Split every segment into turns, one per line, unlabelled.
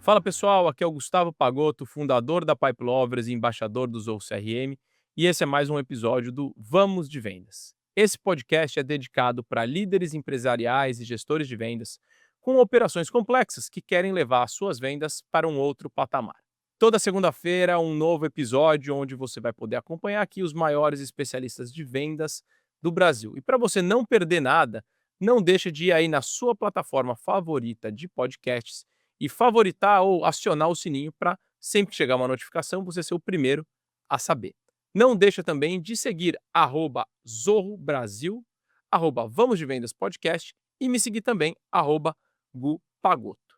Fala pessoal, aqui é o Gustavo Pagotto, fundador da Pipe Lovers e embaixador do Zou CRM, e esse é mais um episódio do Vamos de Vendas. Esse podcast é dedicado para líderes empresariais e gestores de vendas com operações complexas que querem levar as suas vendas para um outro patamar. Toda segunda-feira, um novo episódio onde você vai poder acompanhar aqui os maiores especialistas de vendas do Brasil. E para você não perder nada, não deixe de ir aí na sua plataforma favorita de podcasts e favoritar ou acionar o sininho para sempre que chegar uma notificação você ser o primeiro a saber. Não deixa também de seguir Zorro Brasil, Vamos de Vendas Podcast e me seguir também, Gu Pagotto.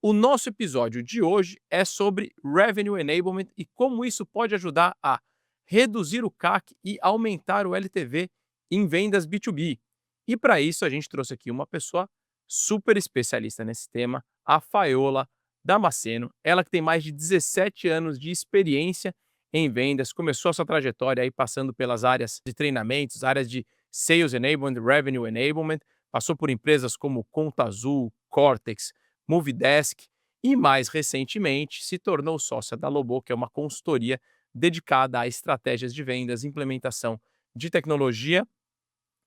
O nosso episódio de hoje é sobre Revenue Enablement e como isso pode ajudar a reduzir o CAC e aumentar o LTV em vendas B2B. E para isso a gente trouxe aqui uma pessoa super especialista nesse tema, a Faiola Damasceno, ela que tem mais de 17 anos de experiência em vendas, começou a sua trajetória aí passando pelas áreas de treinamentos, áreas de Sales Enablement, Revenue Enablement, passou por empresas como Conta Azul, Cortex, Movidesk e, mais recentemente, se tornou sócia da Lobo, que é uma consultoria dedicada a estratégias de vendas, implementação de tecnologia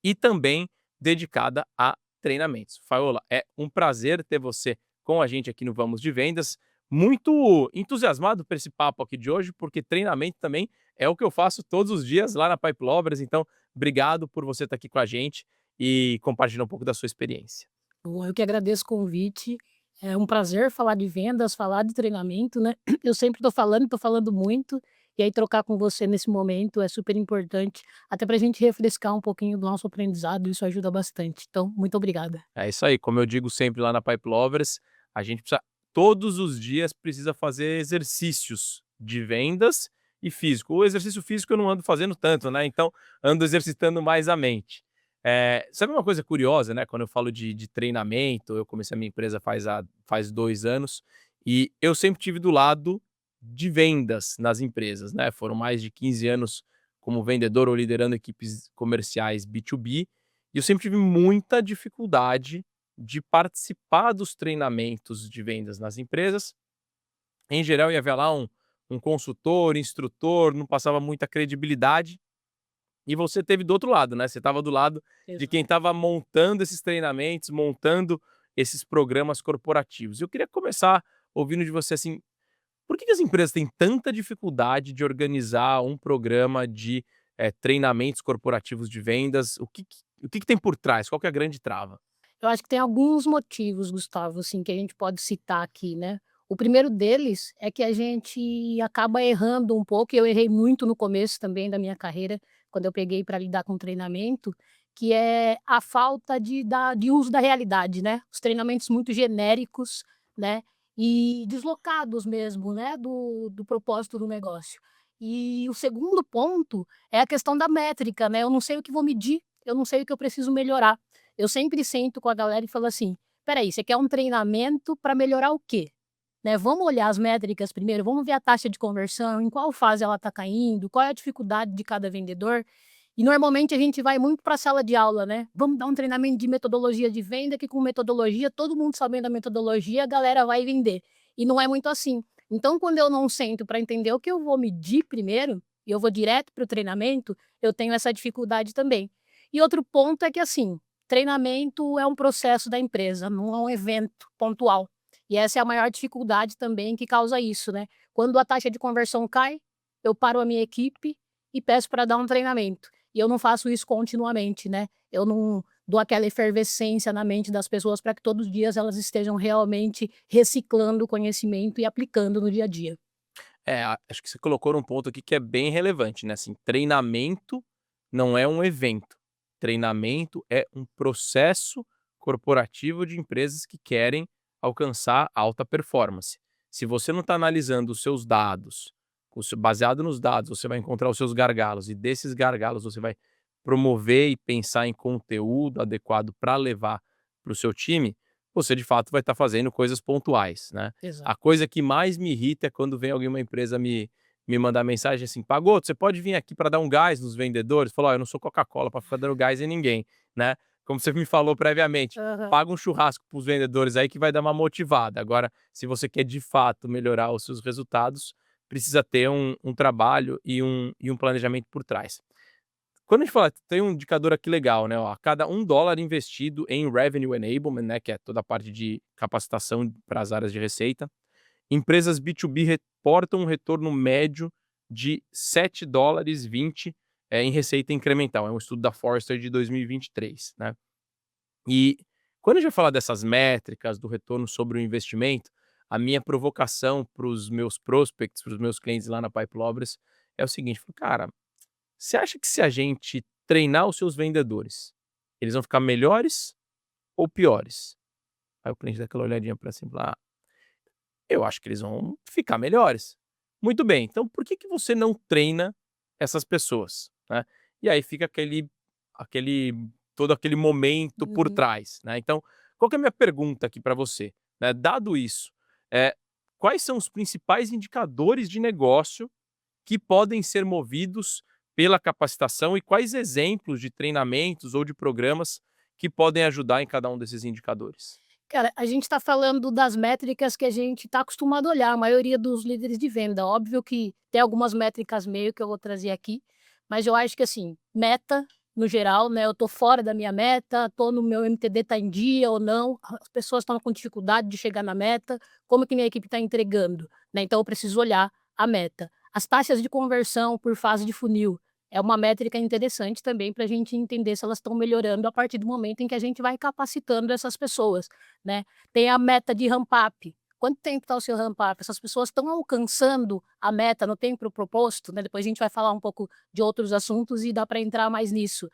e também dedicada a treinamentos. Faiola, é um prazer ter você com a gente aqui no Vamos de Vendas. Muito entusiasmado por esse papo aqui de hoje, porque treinamento também é o que eu faço todos os dias lá na Pipe Lovers. Então, obrigado por você estar aqui com a gente e compartilhar um pouco da sua experiência.
Bom, eu que agradeço o convite. É um prazer falar de vendas, falar de treinamento, né. Eu sempre estou falando muito, e aí trocar com você nesse momento é super importante, até para a gente refrescar um pouquinho do nosso aprendizado, isso ajuda bastante. Então, muito obrigada.
É isso aí, como eu digo sempre lá na Pipe Lovers, a gente precisa todos os dias precisa fazer exercícios de vendas e físico. O exercício físico eu não ando fazendo tanto, né, então ando exercitando mais a mente. Sabe uma coisa curiosa, né, quando eu falo de treinamento, eu comecei a minha empresa faz 2 anos, e eu sempre tive do lado de vendas nas empresas, né, foram mais de 15 anos como vendedor ou liderando equipes comerciais B2B, e eu sempre tive muita dificuldade de participar dos treinamentos de vendas nas empresas. Em geral, ia haver lá um consultor, instrutor, não passava muita credibilidade. E você teve do outro lado, né? Você estava do lado de quem
Exato.
estava montando esses treinamentos, montando esses programas corporativos. Eu queria começar ouvindo de você assim, por que as empresas têm tanta dificuldade de organizar um programa de treinamentos corporativos de vendas? O que tem por trás? Qual que é a grande trava?
Eu acho que tem alguns motivos, Gustavo, assim, que a gente pode citar aqui, né. O primeiro deles é que a gente acaba errando um pouco, e eu errei muito no começo também da minha carreira, quando eu peguei para lidar com treinamento, que é a falta de uso da realidade, né. Os treinamentos muito genéricos, né, e deslocados mesmo, né, do propósito do negócio. E o segundo ponto é a questão da métrica, né, eu não sei o que vou medir, eu não sei o que eu preciso melhorar. Eu sempre sento com a galera e falo assim: "Espera aí, você quer um treinamento para melhorar o quê? Né, vamos olhar as métricas primeiro, vamos ver a taxa de conversão, em qual fase ela está caindo, qual é a dificuldade de cada vendedor". E normalmente a gente vai muito para a sala de aula, né, vamos dar um treinamento de metodologia de venda, que com metodologia, todo mundo sabendo a metodologia, a galera vai vender. E não é muito assim. Então quando eu não sento para entender o que eu vou medir primeiro, e eu vou direto para o treinamento, eu tenho essa dificuldade também. E outro ponto é que assim, treinamento é um processo da empresa, não é um evento pontual. E essa é a maior dificuldade também que causa isso, né. Quando a taxa de conversão cai, eu paro a minha equipe e peço para dar um treinamento. E eu não faço isso continuamente, né. Eu não dou aquela efervescência na mente das pessoas para que todos os dias elas estejam realmente reciclando o conhecimento e aplicando no dia a dia.
Acho que você colocou num ponto aqui que é bem relevante, né, assim, treinamento não é um evento, treinamento é um processo corporativo de empresas que querem alcançar alta performance. Se você não está analisando os seus dados, baseado nos dados, você vai encontrar os seus gargalos e desses gargalos você vai promover e pensar em conteúdo adequado para levar para o seu time, você de fato vai estar fazendo coisas pontuais, né. A
Exato.
coisa que mais me irrita é quando vem alguém, uma empresa me mandar mensagem assim: "Pagotto, você pode vir aqui para dar um gás nos vendedores?" Falo: "Ó, eu não sou Coca-Cola para ficar dando gás em ninguém, né. como você me falou previamente,
Aham.
paga um churrasco para os vendedores aí que vai dar uma motivada. Agora, se você quer de fato melhorar os seus resultados, precisa ter um trabalho e um planejamento por trás. Quando a gente fala, tem um indicador aqui legal, né? Ó, a cada $1 investido em Revenue Enablement, né, que é toda a parte de capacitação para as áreas de receita, empresas B2B reportam um retorno médio de $7,20 em receita incremental. É um estudo da Forrester de 2023, né? E quando a gente vai falar dessas métricas, do retorno sobre o investimento, a minha provocação para os meus prospects, para os meus clientes lá na Pipe Lovers, é o seguinte: falo, cara, você acha que se a gente treinar os seus vendedores, eles vão ficar melhores ou piores? Aí o cliente dá aquela olhadinha para cima, fala, eu acho que eles vão ficar melhores. Muito bem, então por que que você não treina essas pessoas, né? E aí fica aquele todo aquele momento por
Uhum.
trás, né? Então, qual que é a minha pergunta aqui para você, né? Dado isso, quais são os principais indicadores de negócio que podem ser movidos pela capacitação e quais exemplos de treinamentos ou de programas que podem ajudar em cada um desses indicadores?
Cara, a gente está falando das métricas que a gente está acostumado a olhar, a maioria dos líderes de venda. Óbvio que tem algumas métricas meio que eu vou trazer aqui, mas eu acho que assim, meta no geral, né? Eu tô fora da minha meta, tô no meu MTD tá em dia ou não, as pessoas estão com dificuldade de chegar na meta, como que minha equipe está entregando, né? Então eu preciso olhar a meta. As taxas de conversão por fase de funil é uma métrica interessante também para a gente entender se elas estão melhorando a partir do momento em que a gente vai capacitando essas pessoas, né. Tem a meta de ramp up. Quanto tempo está o seu ramp up? Essas pessoas estão alcançando a meta no tempo proposto, né, depois a gente vai falar um pouco de outros assuntos e dá para entrar mais nisso.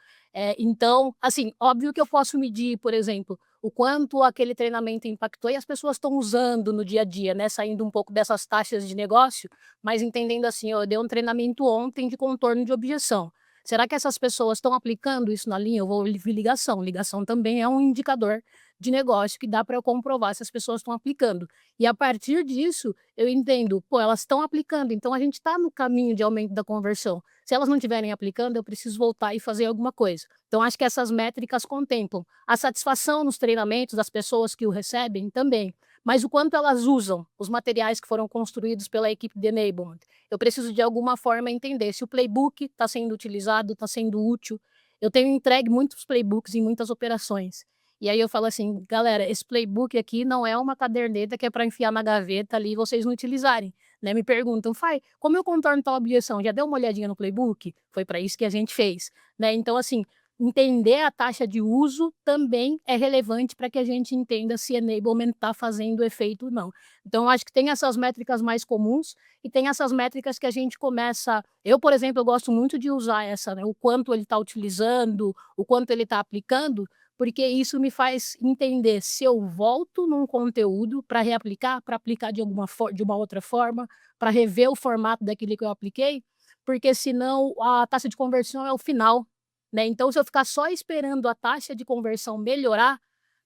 Então, assim, óbvio que eu posso medir, por exemplo, o quanto aquele treinamento impactou e as pessoas estão usando no dia a dia, né, saindo um pouco dessas taxas de negócio, mas entendendo assim: "Ó, eu dei um treinamento ontem de contorno de objeção. Será que essas pessoas estão aplicando isso na linha?" Eu vou ouvir ligação. Ligação também é um indicador de negócio que dá para eu comprovar se as pessoas estão aplicando. E a partir disso, eu entendo, pô, elas estão aplicando, então a gente está no caminho de aumento da conversão. Se elas não estiverem aplicando, eu preciso voltar e fazer alguma coisa. Então acho que essas métricas contemplam a satisfação nos treinamentos das pessoas que o recebem também, mas o quanto elas usam os materiais que foram construídos pela equipe de enablement. Eu preciso de alguma forma entender se o playbook está sendo utilizado, está sendo útil. Eu tenho entregue muitos playbooks em muitas operações. E aí eu falo assim: "Galera, esse playbook aqui não é uma caderneta que é para enfiar na gaveta ali e vocês não utilizarem", né. Me perguntam: "Fai, como eu contorno tal objeção? Já deu uma olhadinha no playbook?" Foi para isso que a gente fez, né. Então assim, entender a taxa de uso também é relevante para que a gente entenda se enablement está fazendo efeito ou não. Então eu acho que tem essas métricas mais comuns e tem essas métricas que a gente começa eu, por exemplo, eu gosto muito de usar essa, né, o quanto ele está utilizando, o quanto ele está aplicando, porque isso me faz entender se eu volto num conteúdo para reaplicar, para aplicar de uma outra forma, para rever o formato daquilo que eu apliquei, porque senão a taxa de conversão é o final, né. Então se eu ficar só esperando a taxa de conversão melhorar,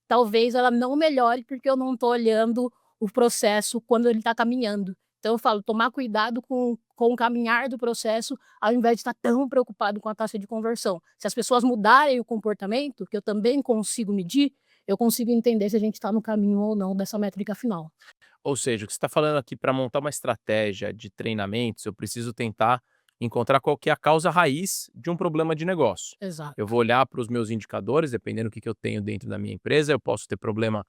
talvez ela não melhore, porque eu não estou olhando o processo quando ele está caminhando. Então eu falo, tomar cuidado com o caminhar do processo, ao invés de estar tão preocupado com a taxa de conversão. Se as pessoas mudarem o comportamento, que eu também consigo medir, eu consigo entender se a gente está no caminho ou não dessa métrica final.
Ou seja, o que você está falando aqui, para montar uma estratégia de treinamentos, eu preciso tentar encontrar qual que é a causa raiz de um problema de negócio. Eu
Exato.
vou olhar para os meus indicadores, dependendo do que eu tenho dentro da minha empresa, eu posso ter problema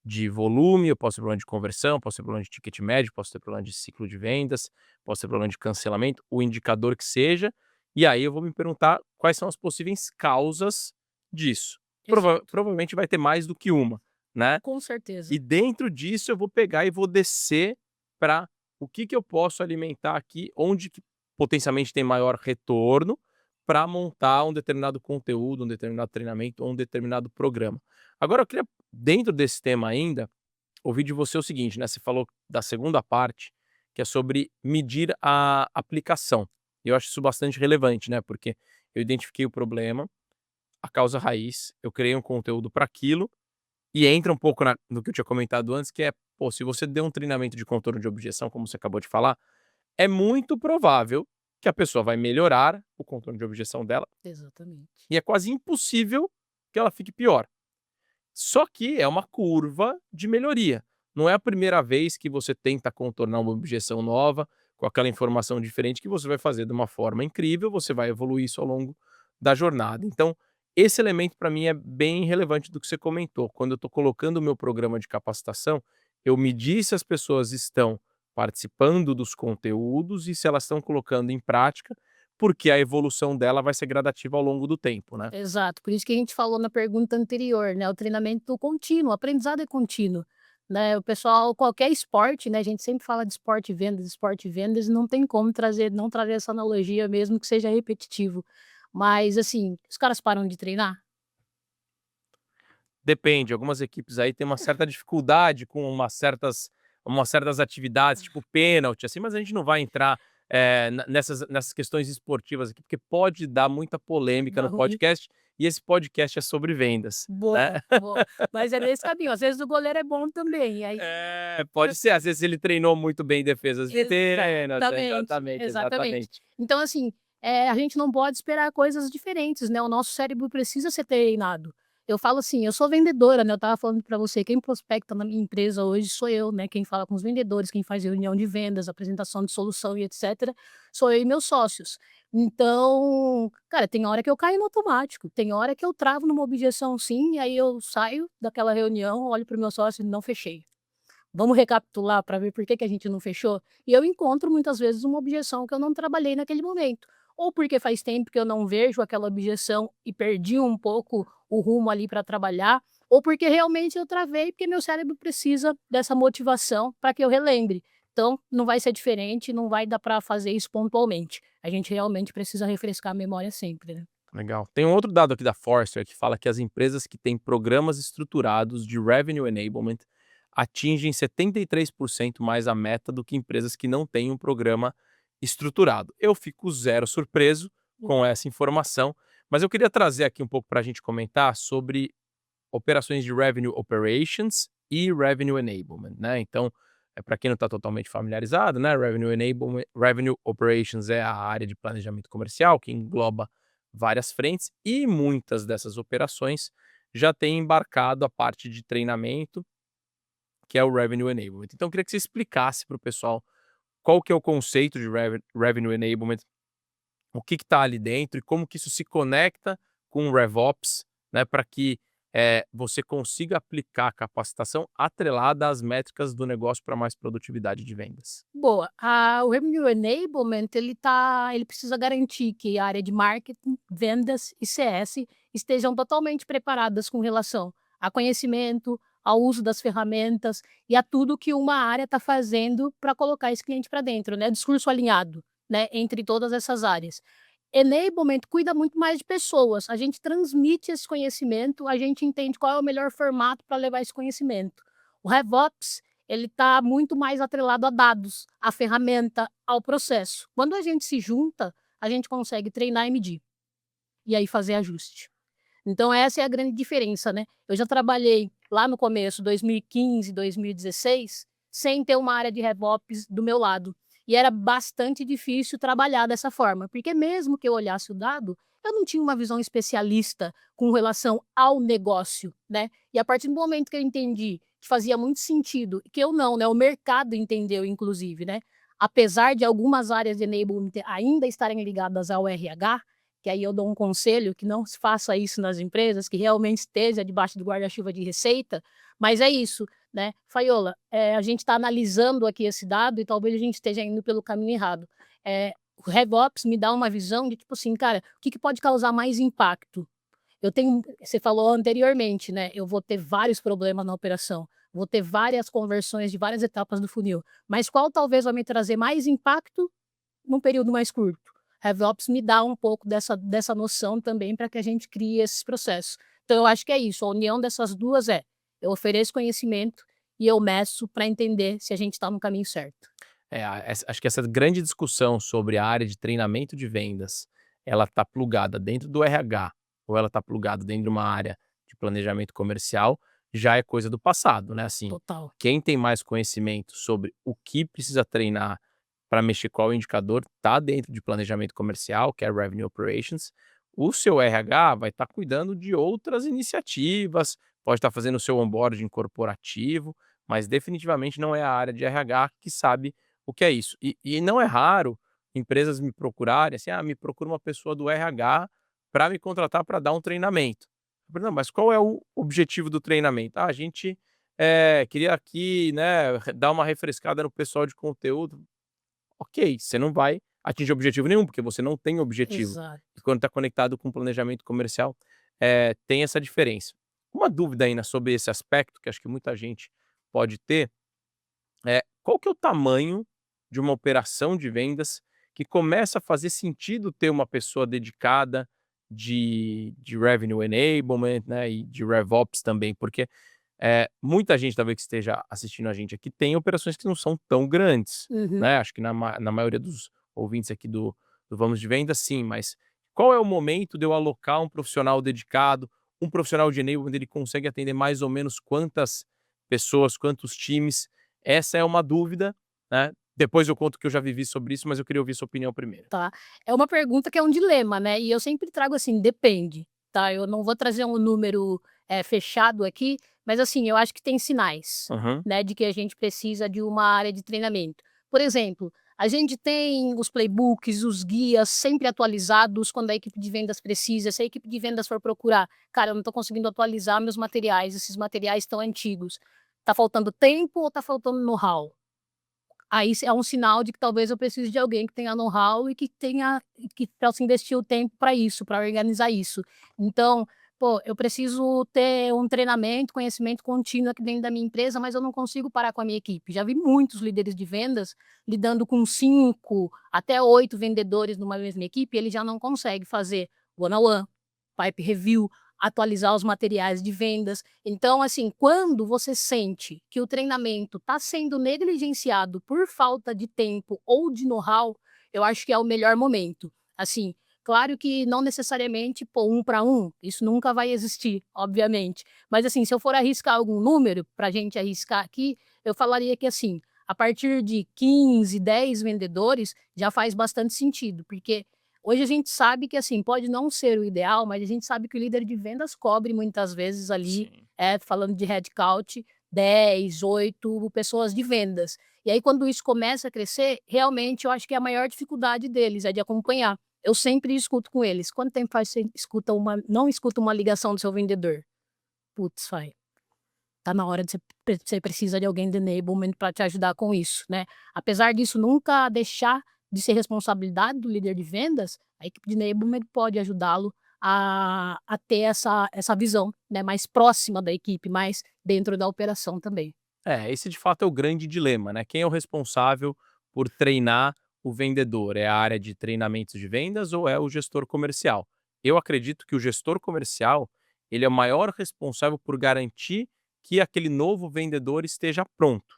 de volume, eu posso ter problema de conversão, posso ter problema de ticket médio, posso ter problema de ciclo de vendas, posso ter problema de cancelamento, o indicador que seja, e aí eu vou me perguntar quais são as possíveis causas disso.
Exato.
Provavelmente vai ter mais do que uma, né?
Com certeza.
E dentro disso eu vou pegar e vou descer para o que que eu posso alimentar aqui, onde que potencialmente tem maior retorno, para montar um determinado conteúdo, um determinado treinamento ou um determinado programa. Agora eu queria, dentro desse tema ainda, ouvir de você o seguinte, né, você falou da segunda parte, que é sobre medir a aplicação. E eu acho isso bastante relevante, né, porque eu identifiquei o problema, a causa raiz, eu criei um conteúdo para aquilo, e entra um pouco no que eu tinha comentado antes, que é, pô, se você deu um treinamento de contorno de objeção, como você acabou de falar, é muito provável que a pessoa vai melhorar o contorno de objeção dela,
Exatamente.
e é quase impossível que ela fique pior. Só que é uma curva de melhoria. Não é a primeira vez que você tenta contornar uma objeção nova, com aquela informação diferente, que você vai fazer de uma forma incrível, você vai evoluir isso ao longo da jornada. Então, esse elemento para mim é bem relevante do que você comentou. Quando eu estou colocando o meu programa de capacitação, eu medir se as pessoas estão participando dos conteúdos e se elas estão colocando em prática, porque a evolução dela vai ser gradativa ao longo do tempo, né?
Exato, por isso que a gente falou na pergunta anterior, né, o treinamento contínuo, o aprendizado é contínuo, né, o pessoal qualquer esporte, né, a gente sempre fala de esporte e vendas, não tem como não trazer essa analogia mesmo que seja repetitivo. Mas, assim, os caras param de treinar?
Depende, algumas equipes aí têm uma certa dificuldade com umas certas atividades, tipo pênalti, assim, mas a gente não vai entrar, nessas questões esportivas aqui, porque pode dar muita polêmica
Dá
no
ruim.
podcast, e esse podcast é sobre vendas, né.
Boa, boa. Mas é nesse caminho, às vezes o goleiro é bom também, e aí
É, pode ser, às vezes ele treinou muito bem defesas de pênalti,
exatamente,
exatamente,
exatamente.
exatamente.
Então, assim, a gente não pode esperar coisas diferentes, né, o nosso cérebro precisa ser treinado. Eu falo assim, eu sou vendedora, né, eu estava falando para você, quem prospecta na minha empresa hoje sou eu, né, quem fala com os vendedores, quem faz reunião de vendas, apresentação de solução e etcétera, sou eu e meus sócios. Então, cara, tem hora que eu caio no automático, tem hora que eu travo numa objeção sim, e aí eu saio daquela reunião, olho para o meu sócio e não fechei. Vamos recapitular para ver por que que a gente não fechou? E eu encontro muitas vezes uma objeção que eu não trabalhei naquele momento. Ou porque faz tempo que eu não vejo aquela objeção e perdi um pouco o rumo ali para trabalhar, ou porque realmente eu travei, porque meu cérebro precisa dessa motivação para que eu relembre. Então, não vai ser diferente, não vai dar para fazer isso pontualmente. A gente realmente precisa refrescar a memória sempre, né?
Legal. Tem um outro dado aqui da Forrester que fala que as empresas que têm programas estruturados de Revenue Enablement atingem 73% mais a meta do que empresas que não têm um programa estruturado. Eu fico zero surpreso com essa informação, mas eu queria trazer aqui um pouco para a gente comentar sobre operações de Revenue Operations e Revenue Enablement, né? Então, para quem não está totalmente familiarizado, né, Revenue Enablement, Revenue Operations é a área de planejamento comercial que engloba várias frentes e muitas dessas operações já têm embarcado a parte de treinamento, que é o Revenue Enablement. Então, eu queria que você explicasse para o pessoal qual que é o conceito de Revenue Enablement, o que está ali dentro e como que isso se conecta com o RevOps, né, para que você consiga aplicar a capacitação atrelada às métricas do negócio para mais produtividade de vendas.
Boa. O Revenue Enablement, ele precisa garantir que a área de marketing, vendas e CS estejam totalmente preparadas com relação a conhecimento, ao uso das ferramentas e a tudo que uma área está fazendo para colocar esse cliente para dentro, né, discurso alinhado, né, entre todas essas áreas. Enablement cuida muito mais de pessoas, a gente transmite esse conhecimento, a gente entende qual é o melhor formato para levar esse conhecimento. O RevOps, ele está muito mais atrelado a dados, à ferramenta, ao processo. Quando a gente se junta, a gente consegue treinar e medir, e aí fazer ajuste. Então essa é a grande diferença, né. Eu já trabalhei lá no começo, 2015, 2016, sem ter uma área de RevOps do meu lado. E era bastante difícil trabalhar dessa forma, porque mesmo que eu olhasse o dado, eu não tinha uma visão especialista com relação ao negócio, né. E a partir do momento que eu entendi que fazia muito sentido, que eu não, né, o mercado entendeu inclusive, né, apesar de algumas áreas de enablement ainda estarem ligadas ao RH, que aí eu dou um conselho, que não se faça isso nas empresas, que realmente esteja debaixo do guarda-chuva de receita, mas é isso, né. Faiola, a gente está analisando aqui esse dado e talvez a gente esteja indo pelo caminho errado. O RevOps me dá uma visão de tipo assim: "Cara, o que que pode causar mais impacto?". Você falou anteriormente, né, eu vou ter vários problemas na operação, vou ter várias conversões de várias etapas do funil, mas qual talvez vai me trazer mais impacto num período mais curto. RevOps me dá um pouco dessa noção também para que a gente crie esses processos. Então eu acho que é isso, a união dessas 2 eu ofereço conhecimento e eu meço para entender se a gente está no caminho certo.
Acho que essa grande discussão sobre a área de treinamento de vendas, ela está plugada dentro do RH ou ela está plugada dentro de uma área de planejamento comercial, já é coisa do passado, né, assim,
Total.
quem tem mais conhecimento sobre o que precisa treinar para mexer qual indicador, está dentro de planejamento comercial, que é Revenue Operations. O seu RH vai estar cuidando de outras iniciativas, pode estar fazendo o seu onboarding corporativo, mas definitivamente não é a área de RH que sabe o que é isso. E não é raro empresas me procurarem assim: "Ah, me procura uma pessoa do RH para me contratar para dar um treinamento". Eu falei: "Não, mas qual é o objetivo do treinamento?". "Ah, a gente, queria aqui, né, dar uma refrescada no pessoal de conteúdo". Ok, você não vai atingir objetivo nenhum, porque você não tem objetivo.
Exato.
E quando está conectado com planejamento comercial, tem essa diferença. Uma dúvida ainda sobre esse aspecto, que acho que muita gente pode ter, qual que é o tamanho de uma operação de vendas que começa a fazer sentido ter uma pessoa dedicada de Revenue Enablement, né, e de RevOps também, porque muita gente talvez que esteja assistindo a gente aqui tem operações que não são tão grandes,
Uhum.
né, acho que na maioria dos ouvintes aqui do Vamos de Venda, sim, mas qual é o momento de eu alocar um profissional dedicado, um profissional de enablement, ele consegue atender mais ou menos quantas pessoas, quantos times? Essa é uma dúvida, né, depois eu conto o que eu já vivi sobre isso, mas eu queria ouvir sua opinião primeiro.
Tá. É uma pergunta que é um dilema, né, e eu sempre trago assim: "Depende", tá. Eu não vou trazer um número, fechado aqui, mas assim, eu acho que tem sinais,
Aham,
né, de que a gente precisa de uma área de treinamento. Por exemplo, a gente tem os playbooks, os guias sempre atualizados quando a equipe de vendas precisa. Se a equipe de vendas for procurar: "Cara, eu não estou conseguindo atualizar meus materiais, esses materiais estão antigos". Tá faltando tempo ou tá faltando know-how? Aí é um sinal de que talvez eu precise de alguém que tenha know-how e que tenha e que possa investir o tempo para isso, para organizar isso. Então, pô, eu preciso ter um treinamento, conhecimento contínuo aqui dentro da minha empresa, mas eu não consigo parar com a minha equipe. Já vi muitos líderes de vendas lidando com 5 até 8 vendedores numa mesma equipe, ele já não consegue fazer one on one, pipe review, atualizar os materiais de vendas. Então, assim, quando você sente que o treinamento está sendo negligenciado por falta de tempo ou de know-how, eu acho que é o melhor momento. Assim, claro que não necessariamente, pô, 1 para 1, isso nunca vai existir, obviamente. Mas, assim, se eu for arriscar algum número, para a gente arriscar aqui, eu falaria que, assim, a partir de 15, 10 vendedores, já faz bastante sentido, porque hoje a gente sabe que, assim, pode não ser o ideal, mas a gente sabe que o líder de vendas cobre muitas vezes ali,
sim.
falando de headcount, 10, 8 pessoas de vendas. E aí quando isso começa a crescer, realmente eu acho que a maior dificuldade deles é de acompanhar. Eu sempre escuto com eles: "Quanto tempo faz você não escuta uma ligação do seu vendedor?". "Putz, tá na hora de você precisa de alguém de enablement para te ajudar com isso, né". Apesar disso nunca deixar de ser responsabilidade do líder de vendas, a equipe de enablement pode ajudá-lo a ter essa visão, né, mais próxima da equipe, mais dentro da operação também.
Esse de fato é o grande dilema, né? Quem é o responsável por treinar o vendedor? É a área de treinamentos de vendas ou é o gestor comercial? Eu acredito que o gestor comercial, ele é o maior responsável por garantir que aquele novo vendedor esteja pronto.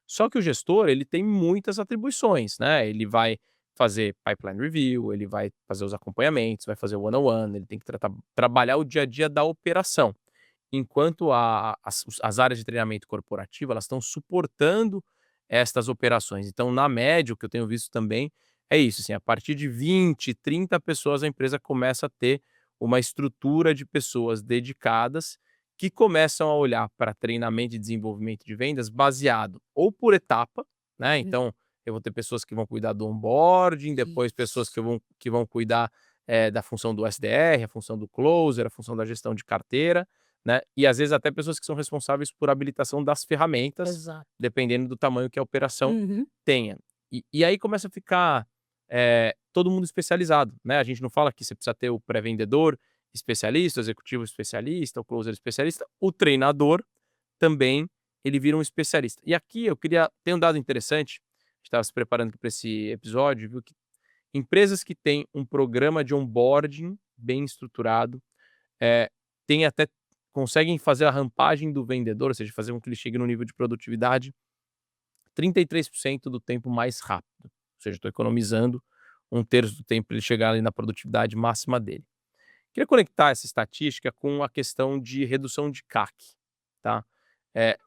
Só que o gestor, ele tem muitas atribuições, né? Ele vai fazer pipeline review, ele vai fazer os acompanhamentos, vai fazer o one-on-one, ele tem que trabalhar o dia a dia da operação. Enquanto as áreas de treinamento corporativo, elas estão suportando estas operações. Então, na média, o que eu tenho visto também é isso, assim, a partir de 20, 30 pessoas, a empresa começa a ter uma estrutura de pessoas dedicadas que começam a olhar para treinamento e desenvolvimento de vendas baseado ou por etapa, né,
Hum,
então eu vou ter pessoas que vão cuidar do onboarding, depois pessoas
isso.
que vão cuidar, da função do SDR, a função do closer, a função da gestão de carteira, né, e às vezes até pessoas que são responsáveis por habilitação das ferramentas,
Exato.
dependendo do tamanho que a operação
Uhum.
tenha. E aí começa a ficar, todo mundo especializado, né, a gente não fala que você precisa ter o pré-vendedor especialista, o executivo especialista, o closer especialista, o treinador também, ele vira um especialista. E aqui eu queria ter um dado interessante, a gente estava se preparando para esse episódio, viu que empresas que têm um programa de onboarding bem estruturado, eh, tem até conseguem fazer a rampagem do vendedor, ou seja, fazer com que ele chegue no nível de produtividade 33% do tempo mais rápido. Ou seja, estou economizando um terço do tempo para ele chegar ali na produtividade máxima dele. Queria conectar essa estatística com a questão de redução de CAC, tá?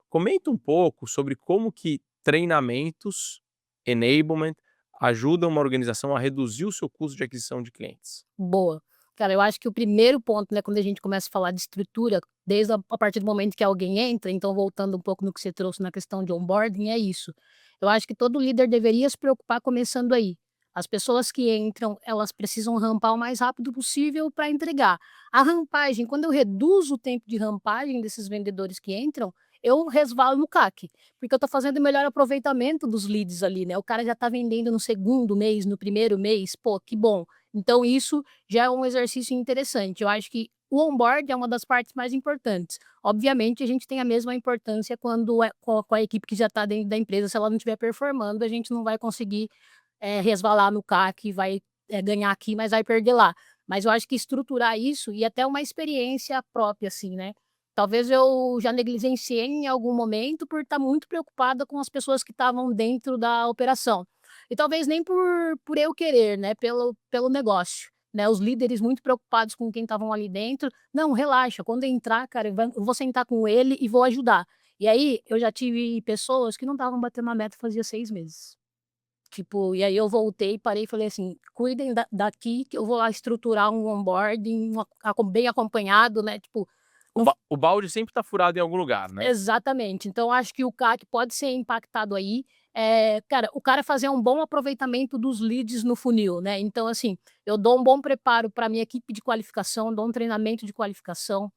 Comenta um pouco sobre como que treinamentos, enablement, ajudam uma organização a reduzir o seu custo de aquisição de clientes.
Boa. Cara, eu acho que o primeiro ponto, né, quando a gente começa a falar de estrutura, desde a partir do momento que alguém entra, então voltando um pouco no que você trouxe na questão de onboarding, é isso. Eu acho que todo líder deveria se preocupar começando aí. As pessoas que entram, elas precisam rampar o mais rápido possível para entregar. A rampagem, quando eu reduzo o tempo de rampagem desses vendedores que entram, eu resvalo no CAC, porque eu estou fazendo o melhor aproveitamento dos leads ali, né? O cara já está vendendo no segundo mês, no primeiro mês, pô, que bom. Então isso já é um exercício interessante. Eu acho que o onboard é uma das partes mais importantes. Obviamente, a gente tem a mesma importância quando é com a equipe que já está dentro da empresa, se ela não estiver performando, a gente não vai conseguir, resvalar no CAC, vai, ganhar aqui, mas vai perder lá. Mas eu acho que estruturar isso e até uma experiência própria, assim, né. Talvez eu já negligenciei em algum momento por estar muito preocupada com as pessoas que estavam dentro da operação. E talvez nem por eu querer, né, pelo negócio, né, os líderes muito preocupados com quem estavam ali dentro. "Não, relaxa, quando entrar, cara, eu vou sentar com ele e vou ajudar". E aí, eu já tive pessoas que não estavam batendo a meta fazia 6 meses. Tipo, e aí eu voltei, parei e falei assim: "Cuidem daqui que eu vou lá estruturar um onboarding, bem acompanhado", né, tipo, não.
O balde sempre tá furado em algum lugar, né?
Exatamente. Então acho que o CAC pode ser impactado aí. Cara, o cara fazer um bom aproveitamento dos leads no funil, né. Então, assim, eu dou um bom preparo para minha equipe de qualificação, dou um treinamento de qualificação,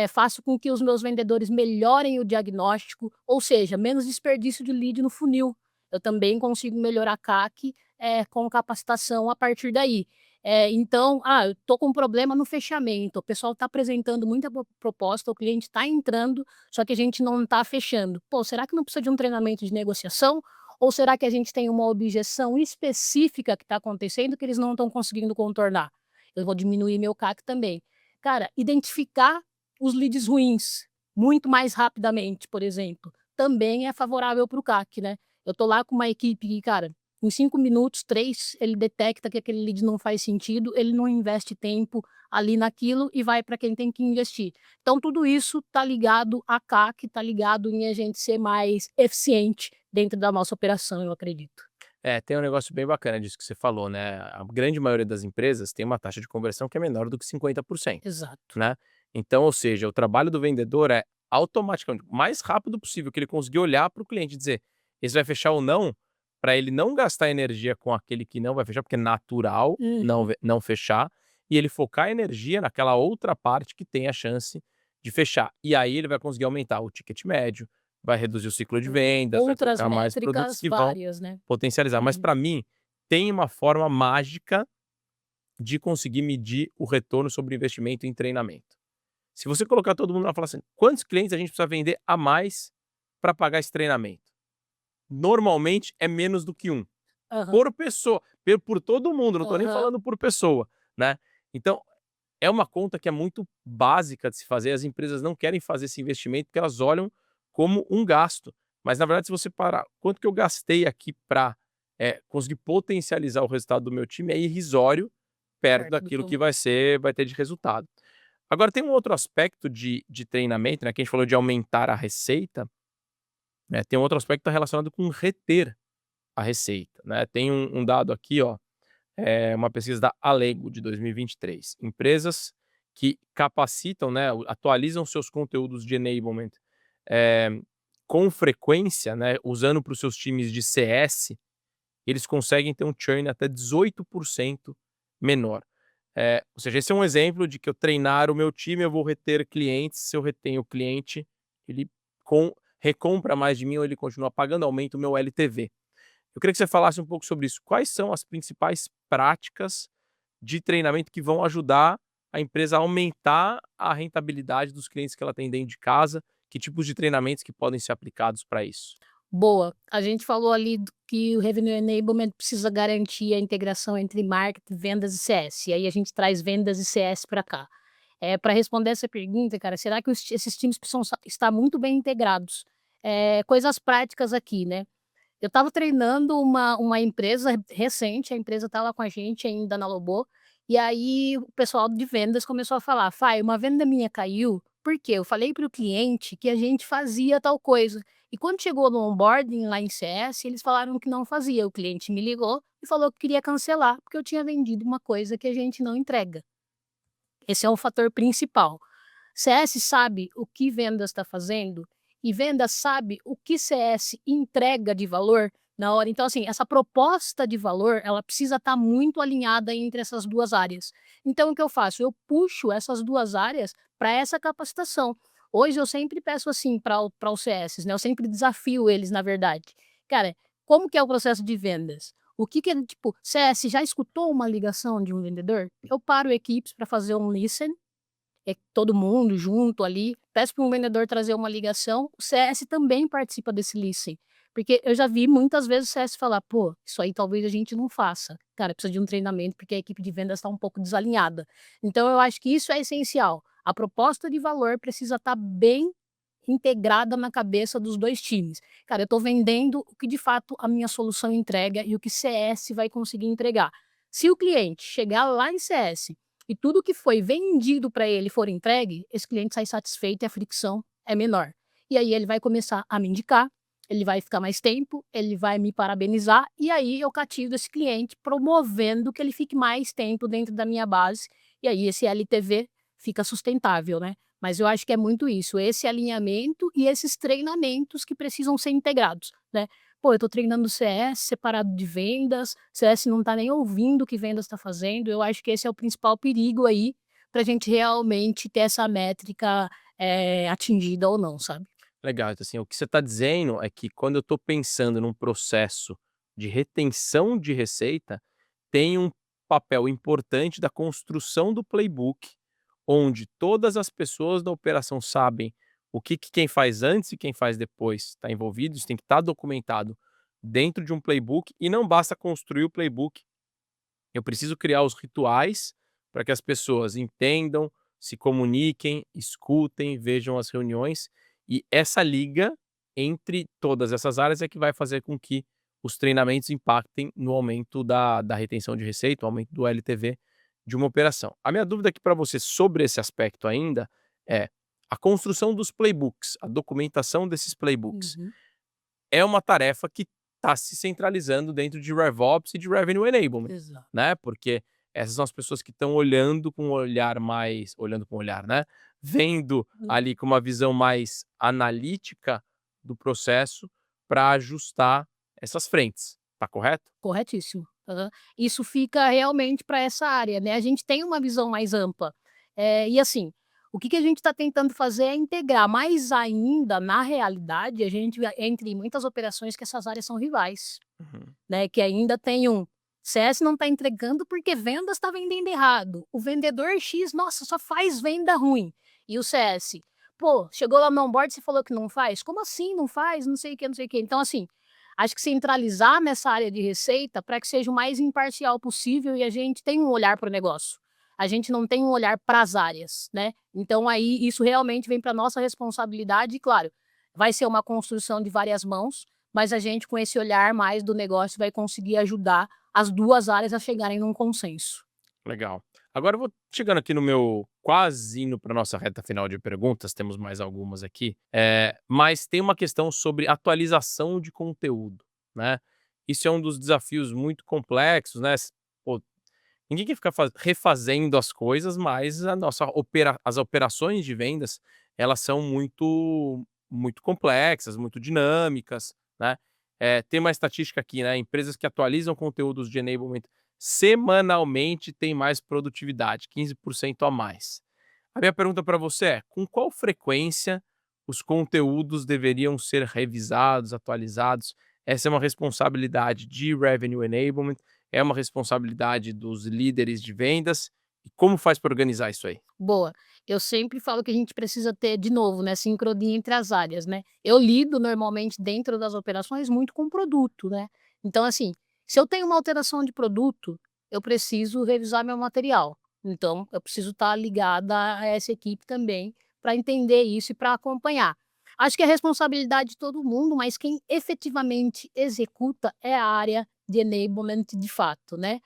faço com que os meus vendedores melhorem o diagnóstico, ou seja, menos desperdício de lead no funil. Eu também consigo melhorar CAC, com capacitação a partir daí. Então, eu tô com um problema no fechamento, o pessoal está apresentando muita proposta, o cliente está entrando, só que a gente não está fechando. Pô, será que não precisa de um treinamento de negociação? Ou será que a gente tem uma objeção específica que está acontecendo que eles não estão conseguindo contornar? Eu vou diminuir meu CAC também. Cara, identificar os leads ruins, muito mais rapidamente, por exemplo, também é favorável para o CAC, né. Eu tô lá com uma equipe que, cara, em 5 minutos, 3, ele detecta que aquele lead não faz sentido, ele não investe tempo ali naquilo e vai para quem tem que investir. Então tudo isso tá ligado a CAC, tá ligado em a gente ser mais eficiente dentro da nossa operação, eu acredito.
É, tem um negócio bem bacana disso que você falou, né? A grande maioria das empresas tem uma taxa de conversão que é menor do que 50%,
Exato.
né? Então, ou seja, o trabalho do vendedor é automaticamente o mais rápido possível que ele conseguir olhar para o cliente e dizer esse vai fechar ou não, para ele não gastar energia com aquele que não vai fechar, porque é natural não,
Uhum.
não fechar, e ele focar a energia naquela outra parte que tem a chance de fechar. E aí ele vai conseguir aumentar o ticket médio, vai reduzir o ciclo de vendas, vai
Outras
colocar mais produtos
métricas
que vão
várias, né.
potencializar, mas
Uhum.
para mim, tem uma forma mágica de conseguir medir o retorno sobre o investimento em treinamento. Se você colocar todo mundo lá e falar assim: "Quantos clientes a gente precisa vender a mais para pagar esse treinamento?", normalmente é menos do que um
Aham,
por pessoa, por todo mundo, não estou nem
aham.
falando por pessoa, né. Então, é uma conta que é muito básica de se fazer, as empresas não querem fazer esse investimento, porque elas olham como um gasto. Mas na verdade, se você parar, quanto que eu gastei aqui para conseguir potencializar o resultado do meu time é irrisório, perto
Perto do que
daquilo
eu.
que vai ter de resultado. Agora tem um outro aspecto de treinamento, né, que a gente falou de aumentar a receita, né, tem um outro aspecto relacionado com reter a receita, né. Tem um dado aqui, ó, uma pesquisa da Alego de 2023. Empresas que capacitam, né, atualizam seus conteúdos de enablement, eh, com frequência, né, usando para os seus times de CS, eles conseguem ter um churn até 18% menor. Ou seja, esse é um exemplo de que eu treinar o meu time, eu vou reter clientes, se eu retenho o cliente, ele recompra mais de mim ou ele continua pagando, aumenta o meu LTV. Eu queria que você falasse um pouco sobre isso. Quais são as principais práticas de treinamento que vão ajudar a empresa a aumentar a rentabilidade dos clientes que ela tem dentro de casa? Que tipos de treinamentos que podem ser aplicados para isso?
Boa. A gente falou ali do que o Revenue Enablement precisa garantir a integração entre marketing, vendas e CS. E aí a gente traz vendas e CS para cá. Para responder essa pergunta, cara, será que esses times precisam estar muito bem integrados? Coisas práticas aqui, né? Eu estava treinando uma empresa recente, a empresa tá lá com a gente ainda na Lobô, e aí o pessoal de vendas começou a falar: "Fai, uma venda minha caiu, por quê? Eu falei para o cliente que a gente fazia tal coisa, e quando chegou no onboarding lá em CS, eles falaram que não fazia. O cliente me ligou e falou que queria cancelar, porque eu tinha vendido uma coisa que a gente não entrega". Esse é o fator principal. CS sabe o que vendas está fazendo e vendas sabe o que CS entrega de valor na hora. Então, assim, essa proposta de valor, ela precisa estar muito alinhada entre essas 2 áreas. Então, o que eu faço? Eu puxo essas 2 áreas para essa capacitação. Hoje eu sempre peço assim para os CSs, né, eu sempre desafio eles, na verdade. Cara, como que é o processo de vendas? O que que é tipo, CS já escutou uma ligação de um vendedor? Eu paro equipes para fazer um listen, todo mundo junto ali, peço para um vendedor trazer uma ligação, o CS também participa desse listen, porque eu já vi muitas vezes o CS falar: "Pô, isso aí talvez a gente não faça". Cara, precisa de um treinamento, porque a equipe de vendas está um pouco desalinhada. Então eu acho que isso é essencial, a proposta de valor precisa estar bem integrada na cabeça dos 2 times. Cara, eu estou vendendo o que de fato a minha solução entrega e o que CS vai conseguir entregar. Se o cliente chegar lá em CS e tudo que foi vendido para ele for entregue, esse cliente sai satisfeito e a fricção é menor. E aí ele vai começar a me indicar, ele vai ficar mais tempo, ele vai me parabenizar e aí eu cativo esse cliente promovendo que ele fique mais tempo dentro da minha base e aí esse LTV fica sustentável, né. Mas eu acho que é muito isso, esse alinhamento e esses treinamentos que precisam ser integrados, né. Pô, eu estou treinando CS separado de vendas, CS não está nem ouvindo o que vendas está fazendo, eu acho que esse é o principal perigo aí, para a gente realmente ter essa métrica, atingida ou não, sabe.
Legal, então assim, o que você está dizendo é que quando eu estou pensando num processo de retenção de receita, tem um papel importante da construção do playbook, onde todas as pessoas da operação sabem o que quem faz antes e quem faz depois está envolvido, isso tem que estar documentado dentro de um playbook e não basta construir o playbook. Eu preciso criar os rituais para que as pessoas entendam, se comuniquem, escutem, vejam as reuniões e essa liga entre todas essas áreas é que vai fazer com que os treinamentos impactem no aumento da retenção de receita, o aumento do LTV de uma operação. A minha dúvida aqui para você sobre esse aspecto ainda é a construção dos playbooks, a documentação desses playbooks.
Uhum.
É uma tarefa que está se centralizando dentro de RevOps e de Revenue Enablement,
Exato.
né, porque essas são as pessoas que estão olhando com um olhar né, vendo
Hum.
ali com uma visão mais analítica do processo para ajustar essas frentes, tá correto?
Corretíssimo. Aham. Isso fica realmente para essa área, né, a gente tem uma visão mais ampla. E assim, o que que a gente está tentando fazer é integrar, mais ainda, na realidade, a gente entra em muitas operações que essas áreas são rivais,
Uhum.
né, que ainda tem um CS não está entregando porque vendas está vendendo errado. O vendedor X, nossa, só faz venda ruim. E o CS, pô, chegou lá no onboard, você falou que não faz? Como assim não faz? Não sei o que, não sei o que. Então, assim, acho que centralizar nessa área de receita para que seja o mais imparcial possível e a gente tenha um olhar para o negócio. A gente não tem um olhar para as áreas, né? Então aí isso realmente vem para nossa responsabilidade e claro, vai ser uma construção de várias mãos, mas a gente com esse olhar mais do negócio vai conseguir ajudar as 2 áreas a chegarem num consenso.
Legal. Agora eu vou chegando aqui no meu quase indo para nossa reta final de perguntas, temos mais algumas aqui, mas tem uma questão sobre atualização de conteúdo, né. Isso é um dos desafios muito complexos, né, pô, ninguém quer ficar refazendo as coisas, mas a nossa as operações de vendas, elas são muito complexas, muito dinâmicas, né. Tem uma estatística aqui, né, empresas que atualizam conteúdos de enablement semanalmente têm mais produtividade, 15% a mais. A minha pergunta para você é: com qual frequência os conteúdos deveriam ser revisados, atualizados? Essa é uma responsabilidade de Revenue Enablement, é uma responsabilidade dos líderes de vendas, e como faz para organizar isso aí?
Boa. Eu sempre falo que a gente precisa ter, de novo, né, sincronia entre as áreas, né. Eu lido normalmente dentro das operações muito com produto, né. Então, assim, se eu tenho uma alteração de produto, eu preciso revisar meu material. Então, eu preciso estar ligada a essa equipe também para entender isso e para acompanhar. Acho que é responsabilidade de todo mundo, mas quem efetivamente executa é a área de enablement de fato, né.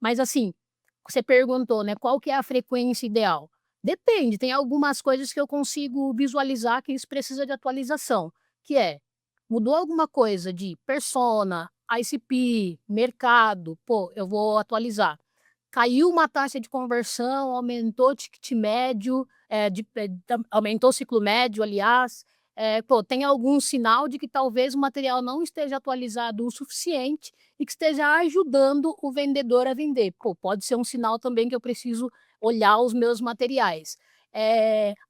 Mas assim, você perguntou, né, qual que é a frequência ideal? Depende, tem algumas coisas que eu consigo visualizar que isso precisa de atualização, que é, mudou alguma coisa de persona, ICP, mercado, pô, eu vou atualizar. caiu uma taxa de conversão, aumentou o ticket médio, aumentou o ciclo médio, aliás, pô, tem algum sinal de que talvez o material não esteja atualizado o suficiente e que esteja ajudando o vendedor a vender. Pô, pode ser um sinal também que eu preciso olhar os meus materiais.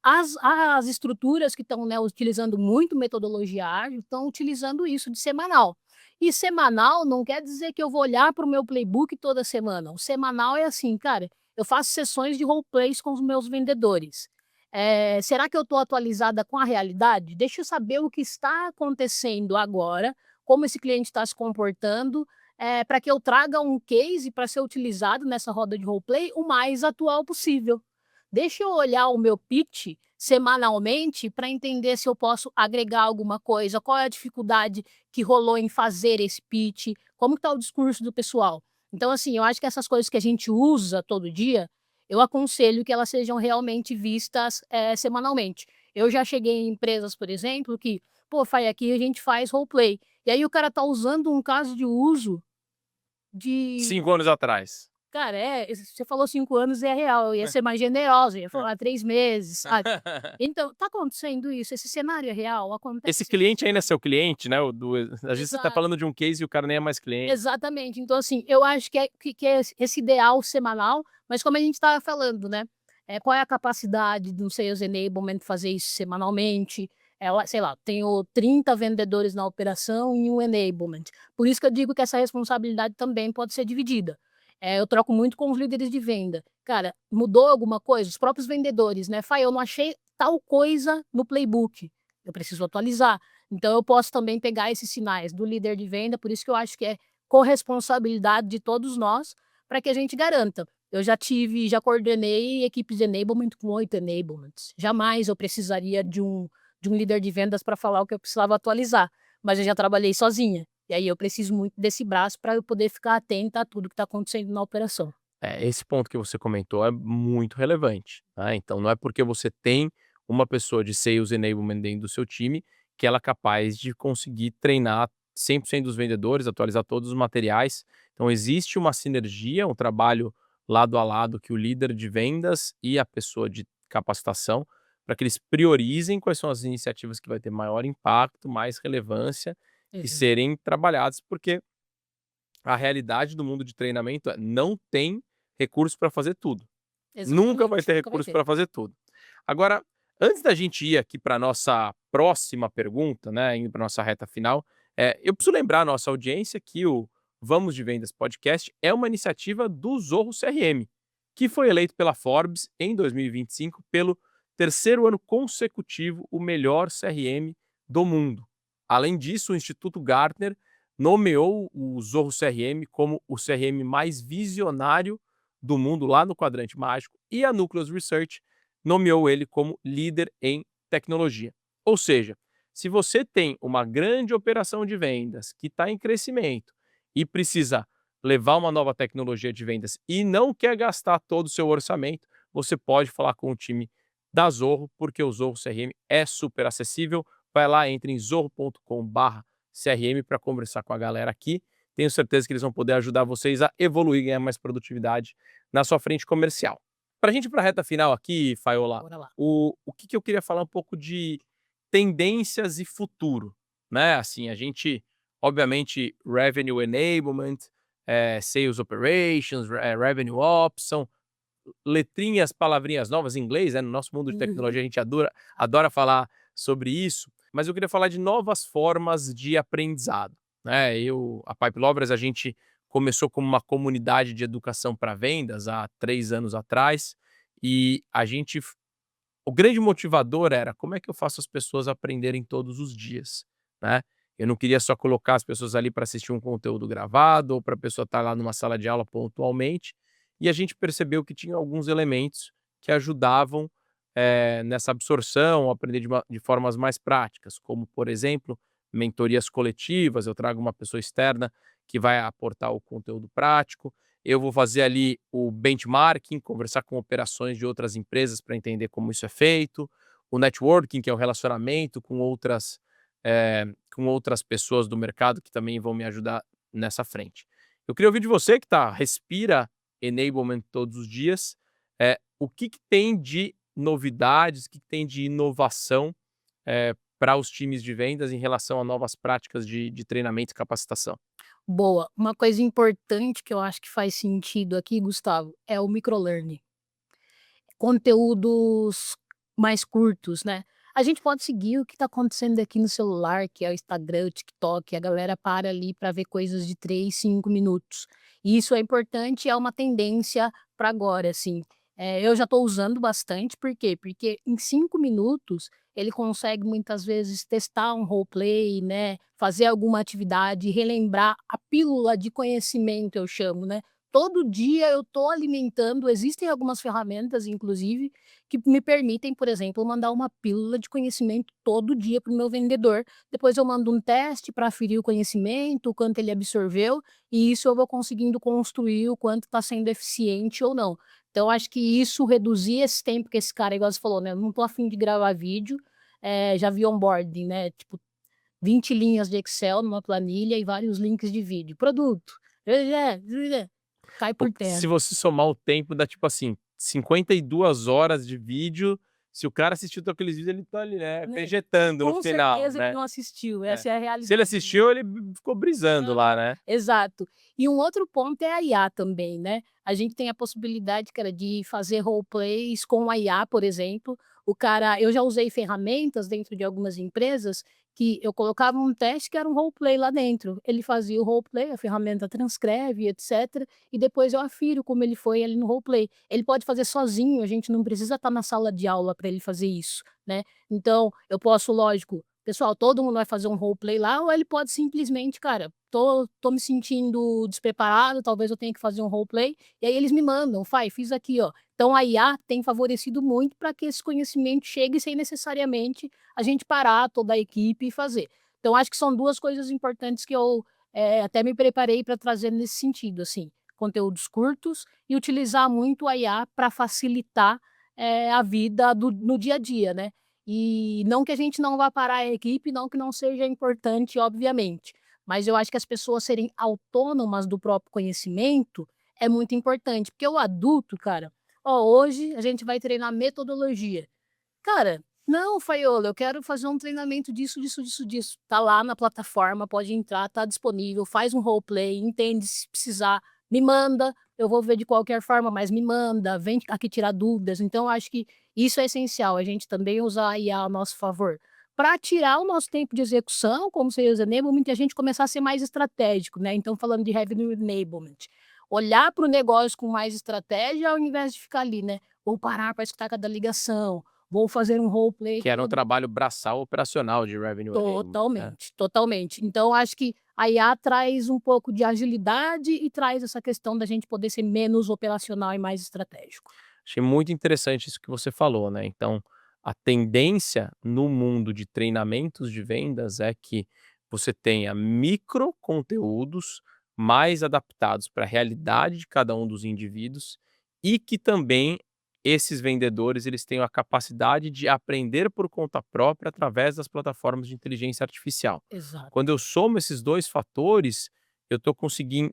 As estruturas que estão, né, utilizando muito metodologia ágil, estão utilizando isso de semanal. E semanal não quer dizer que eu vou olhar para o meu playbook toda semana. O semanal é assim, cara, eu faço sessões de roleplays com os meus vendedores. Será que eu estou atualizada com a realidade? Deixa eu saber o que está acontecendo agora, como esse cliente está se comportando, para que eu traga um case para ser utilizado nessa roda de roleplay o mais atual possível. Deixa eu olhar o meu pitch semanalmente para entender se eu posso agregar alguma coisa, qual é a dificuldade que rolou em fazer esse pitch, como está o discurso do pessoal. Então, assim, eu acho que essas coisas que a gente usa todo dia, eu aconselho que elas sejam realmente vistas, semanalmente. Eu já cheguei em empresas, por exemplo, que, pô, Fai, aqui a gente faz roleplay. E aí o cara tá usando um caso de uso de
5 anos atrás.
cara, você falou 5 anos é real, eu ia ser mais generosa, eu ia falar 3 meses, sabe. Então, tá acontecendo isso, esse cenário é real,
Esse
acontece esse
cliente ainda é
cenário.
seu cliente, né, o do às vezes você tá
Exato,
falando de um case e o cara nem é mais cliente.
exatamente. Então, assim, eu acho que é esse ideal semanal, mas como a gente estava falando, né, qual é a capacidade do Sales Enablement fazer isso semanalmente, sei lá, tenho 30 vendedores na operação e um enablement. Por isso que eu digo que essa responsabilidade também pode ser dividida. Eu troco muito com os líderes de venda. Cara, mudou alguma coisa? Os próprios vendedores, né: "Fai, eu não achei tal coisa no playbook, eu preciso atualizar". Então eu posso também pegar esses sinais do líder de venda, por isso que eu acho que é corresponsabilidade de todos nós, para que a gente garanta. Eu já coordenei equipes de enablement com 8 enablements. Jamais eu precisaria de um líder de vendas para falar o que eu precisava atualizar, mas eu já trabalhei sozinha. E aí eu preciso muito desse braço para eu poder ficar atenta a tudo que está acontecendo na operação.
É, esse ponto que você comentou é muito relevante, tá. Então não é porque você tem uma pessoa de Sales Enablement dentro do seu time, que ela é capaz de conseguir treinar 100% dos vendedores, atualizar todos os materiais. Então existe uma sinergia, um trabalho lado a lado que o líder de vendas e a pessoa de capacitação, para que eles priorizem quais são as iniciativas que vai ter maior impacto, mais relevância e
Exato.
serem trabalhadas, porque a realidade do mundo de treinamento é: não tem recurso para fazer tudo. Nunca vai
Exatamente,
ter
nunca vai
recurso
ter.
para fazer tudo. Agora, antes da gente ir aqui para nossa próxima pergunta, né, indo para nossa reta final, eu preciso lembrar a nossa audiência que o Vamos de Vendas Podcast é uma iniciativa do Zorro CRM, que foi eleito pela Forbes em 2025 pelo terceiro ano consecutivo o melhor CRM do mundo. Além disso, o Instituto Gartner nomeou o Zorro CRM como o CRM mais visionário do mundo lá no quadrante mágico e a Nucleus Research nomeou ele como líder em tecnologia. Ou seja, se você tem uma grande operação de vendas que está em crescimento e precisa levar uma nova tecnologia de vendas e não quer gastar todo o seu orçamento, você pode falar com o time da Zorro, porque o Zorro CRM é super acessível. Vai lá, entre em zorro.com/CRM para conversar com a galera aqui. Tenho certeza que eles vão poder ajudar vocês a evoluir e ganhar mais produtividade na sua frente comercial. Para a gente ir para a reta final aqui, Faiola,
Bora lá.
o que eu queria falar um pouco de tendências e futuro, né? Assim, a gente, obviamente, Revenue Enablement, Sales Operations, Revenue Ops, são letrinhas, palavrinhas novas em inglês, né? No nosso mundo de
Uhum.
tecnologia a gente adora falar sobre isso, mas eu queria falar de novas formas de aprendizado, né? A Pipe Lovers, a gente começou como uma comunidade de educação para vendas há 3 anos atrás, e o grande motivador era: como é que eu faço as pessoas aprenderem todos os dias, né? Eu não queria só colocar as pessoas ali para assistir um conteúdo gravado ou para a pessoa estar lá numa sala de aula pontualmente, e a gente percebeu que tinha alguns elementos que ajudavam, nessa absorção, aprender de formas mais práticas, como, por exemplo, mentorias coletivas. Eu trago uma pessoa externa que vai aportar o conteúdo prático, eu vou fazer ali o benchmarking, conversar com operações de outras empresas para entender como isso é feito, o networking, que é o relacionamento com outras pessoas do mercado que também vão me ajudar nessa frente. Eu queria ouvir de você que respira enablement todos os dias. O que que tem de novidades, o que que tem de inovação, para os times de vendas em relação a novas práticas de treinamento e capacitação?
Boa. Uma coisa importante que eu acho que faz sentido aqui, Gustavo, é o microlearning. Conteúdos mais curtos, né. A gente pode seguir o que está acontecendo aqui no celular, que é o Instagram, o TikTok, a galera para ali para ver coisas de 3, 5 minutos. E isso é importante, é uma tendência para agora, assim. Eu já estou usando bastante, por quê? Porque em 5 minutos ele consegue muitas vezes testar um roleplay, né, fazer alguma atividade, relembrar a pílula de conhecimento, eu chamo, né. Todo dia eu estou alimentando, existem algumas ferramentas inclusive, que me permitem, por exemplo, mandar uma pílula de conhecimento todo dia para o meu vendedor. Depois eu mando um teste para aferir o conhecimento, o quanto ele absorveu, e isso eu vou conseguindo construir o quanto está sendo eficiente ou não. Então acho que isso reduzir esse tempo que esse cara, igual você falou, né, eu não tô a fim de gravar vídeo, já vi onboarding, né, tipo 20 linhas de Excel numa planilha e vários links de vídeo. Produto, cai
Pô,
por
se
terra.
você somar o tempo dá tipo assim, 52 horas de vídeo, se o cara assistiu todos aqueles vídeos ele tá ali, né,
Né,
vegetando no
com
final,
certeza ele
né.
não assistiu,
É.
essa é a
Se ele
realidade, né.
assistiu ele ficou brisando
Aham,
lá, né.
exato. E um outro ponto é a IA também, né. A gente tem a possibilidade, cara, de fazer roleplays com a IA, por exemplo. O cara eu já usei ferramentas dentro de algumas empresas que eu colocava um teste que era um roleplay lá dentro. Ele fazia o roleplay, a ferramenta transcreve, etcétera, e depois eu afiro como ele foi ali no roleplay. Ele pode fazer sozinho, a gente não precisa estar na sala de aula para ele fazer isso, né. Então, eu posso, lógico, pessoal, todo mundo vai fazer um roleplay lá, ou ele pode simplesmente: "Cara, tô me sentindo despreparado, talvez eu tenha que fazer um roleplay", e aí eles me mandam: "Fai, fiz aqui, ó". Então a IA tem favorecido muito para que esse conhecimento chegue sem necessariamente a gente parar toda a equipe e fazer. Então acho que são 2 coisas importantes que eu, até me preparei para trazer nesse sentido, assim, conteúdos curtos e utilizar muito a IA para facilitar, a vida no dia a dia, né. E não que a gente não vá parar a equipe, não que não seja importante, obviamente, mas eu acho que as pessoas serem autônomas do próprio conhecimento é muito importante, porque o adulto, cara, ó, hoje a gente vai treinar metodologia. Cara, não, Faiolo, eu quero fazer um treinamento disso, disso, disso, disso. Tá lá na plataforma, pode entrar, tá disponível, faz um roleplay, entende se precisar, me manda, eu vou ver de qualquer forma, mas me manda, vem aqui tirar dúvidas. Então, eu acho que isso é essencial, a gente também usar a IA a nosso favor. Para tirar o nosso tempo de execução, como você usa enablement, e a gente começar a ser mais estratégico, né? Então, falando de revenue enablement, olhar para o negócio com mais estratégia ao invés de ficar ali, né? Vou parar para escutar cada ligação, vou fazer um roleplay
Que era um
todo.
trabalho braçal operacional de revenue enablement, né.
Totalmente, totalmente. Então acho que a IA traz um pouco de agilidade e traz essa questão da gente poder ser menos operacional e mais estratégico.
Achei muito interessante isso que você falou, né. Então, a tendência no mundo de treinamentos de vendas é que você tenha micro conteúdos mais adaptados para a realidade de cada um dos indivíduos e que também esses vendedores eles tenham a capacidade de aprender por conta própria através das plataformas de inteligência artificial.
Exato,
Quando eu somo esses 2 fatores, eu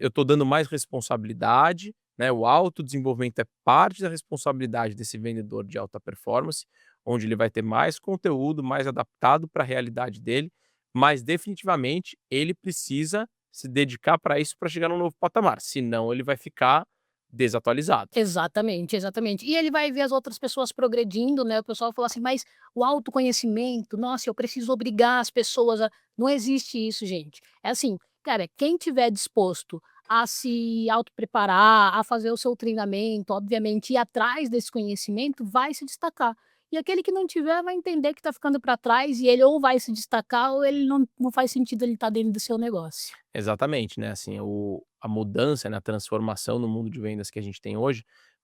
estou dando mais responsabilidade, né, o autodesenvolvimento é parte da responsabilidade desse vendedor de alta performance, onde ele vai ter mais conteúdo, mais adaptado para a realidade dele, mas definitivamente ele precisa se dedicar para isso para chegar num novo patamar, senão ele vai ficar desatualizado.
exatamente, exatamente. E ele vai ver as outras pessoas progredindo, né, o pessoal fala assim: "Mas o autoconhecimento, nossa, eu preciso obrigar as pessoas a", não existe isso, gente. É assim, cara, quem tiver disposto a se autopreparar, a fazer o seu treinamento, obviamente ir atrás desse conhecimento, vai se destacar. E aquele que não tiver vai entender que está ficando para trás e ele ou vai se destacar ou ele não faz sentido ele estar dentro do seu negócio.
Exatamente, né, assim, a mudança, né, a transformação no mundo de vendas que a gente tem hoje,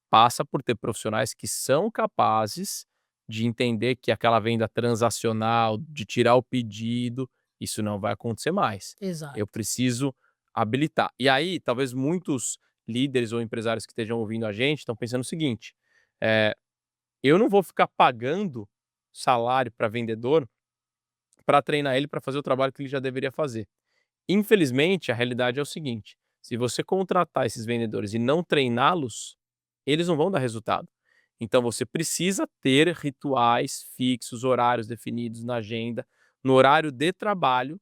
passa por ter profissionais que são capazes de entender que aquela venda transacional, de tirar o pedido, isso não vai acontecer mais. Eu
Exato.
preciso habilitar. E aí, talvez muitos líderes ou empresários que estejam ouvindo a gente estão pensando o seguinte, eh, eu não vou ficar pagando salário para vendedor para treinar ele para fazer o trabalho que ele já deveria fazer. Infelizmente, a realidade é o seguinte: Se você contratar esses vendedores e não treiná-los, eles não vão dar resultado. Então você precisa ter rituais fixos, horários definidos na agenda, no horário de trabalho,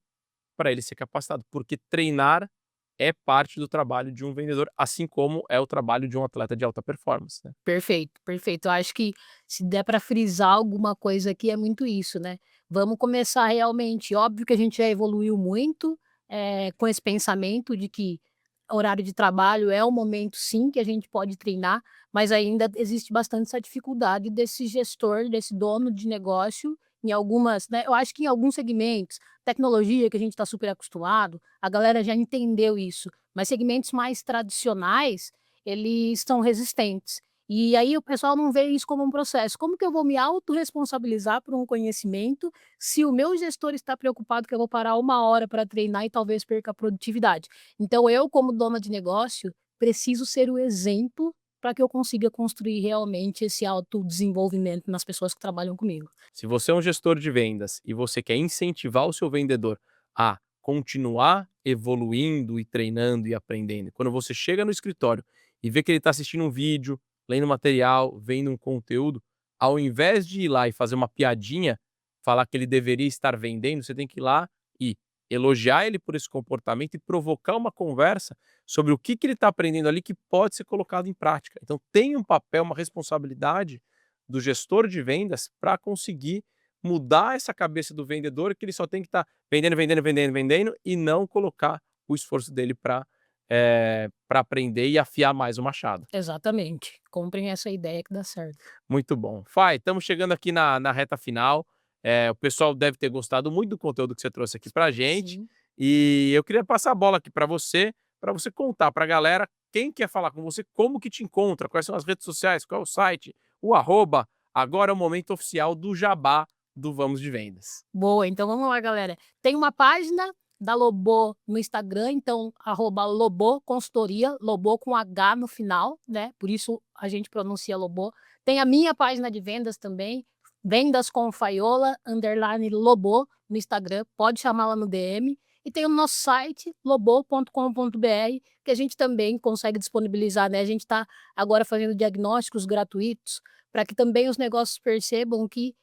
para ele ser capacitado, porque treinar é parte do trabalho de um vendedor, assim como é o trabalho de um atleta de alta performance, né.
Perfeito, perfeito. Eu acho que se der para frisar alguma coisa aqui é muito isso, né. Vamos começar realmente óbvio que a gente já evoluiu muito, com esse pensamento de que horário de trabalho é o momento sim que a gente pode treinar, mas ainda existe bastante essa dificuldade desse gestor, desse dono de negócio em algumas, né, eu acho que em alguns segmentos, tecnologia que a gente está super acostumado, a galera já entendeu isso, mas segmentos mais tradicionais, eles são resistentes. E aí o pessoal não vê isso como um processo. Como que eu vou me autorresponsabilizar por um conhecimento, se o meu gestor está preocupado que eu vou parar 1 hora para treinar e talvez perca a produtividade? Então eu, como dona de negócio, preciso ser o exemplo para que eu consiga construir realmente esse autodesenvolvimento nas pessoas que trabalham comigo.
Se você é um gestor de vendas e você quer incentivar o seu vendedor a continuar evoluindo e treinando e aprendendo, quando você chega no escritório e vê que ele está assistindo um vídeo, lendo material, vendo um conteúdo, ao invés de ir lá e fazer uma piadinha, falar que ele deveria estar vendendo, você tem que ir lá e elogiar ele por esse comportamento e provocar uma conversa sobre o que ele está aprendendo ali que pode ser colocado em prática. Então tem um papel, uma responsabilidade do gestor de vendas para conseguir mudar essa cabeça do vendedor, que ele só tem que estar vendendo, vendendo, vendendo, vendendo e não colocar o esforço dele para aprender e afiar mais o machado.
Exatamente. Comprem essa ideia que dá certo.
Muito bom. Fai, estamos chegando aqui na reta final. O pessoal deve ter gostado muito do conteúdo que você trouxe aqui para gente.
Sim.
E eu queria passar a bola aqui para você contar para a galera quem quer falar com você, como que te encontra, quais são as redes sociais, qual é o site, o arroba. Agora é o momento oficial do jabá do Vamos de Vendas.
Boa, então vamos lá, galera. Tem uma página da Lobô no Instagram, então @Lobô Consultoria, Lobô com H no final, né, por isso a gente pronuncia Lobô. Tem a minha página de vendas também, Vendas com Faiola, underline Lobô, no Instagram, pode chamar lá no DM. E tem o nosso site, lobô.com.br, que a gente também consegue disponibilizar, né, a gente está agora fazendo diagnósticos gratuitos, para que também os negócios percebam que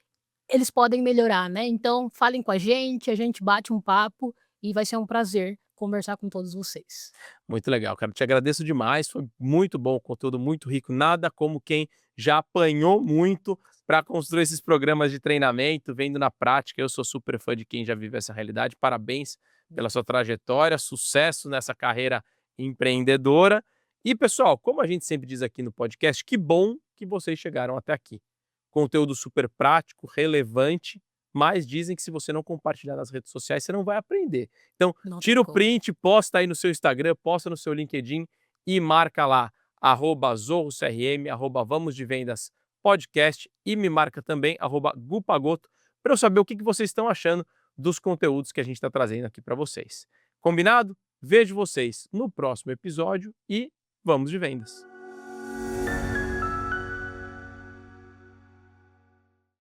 eles podem melhorar, né, então falem com a gente bate um papo e vai ser um prazer conversar com todos vocês.
Muito legal, cara. Te agradeço demais. Foi muito bom, conteúdo muito rico. Nada como quem já apanhou muito para construir esses programas de treinamento, vendo na prática. Eu sou super fã de quem já vive essa realidade. Parabéns pela sua trajetória, sucesso nessa carreira empreendedora. E, pessoal, como a gente sempre diz aqui no podcast, que bom que vocês chegaram até aqui. Conteúdo super prático, relevante, mas dizem que se você não compartilhar nas redes sociais, você não vai aprender. Então,
Não tem
tira o
como.
print, posta aí no seu Instagram, posta no seu LinkedIn e marca lá, @ZorroCRM, @Vamos de Vendas Podcast e me marca também, @Gupagoto, para eu saber o que vocês estão achando dos conteúdos que a gente está trazendo aqui para vocês. Combinado? Vejo vocês no próximo episódio e vamos de vendas!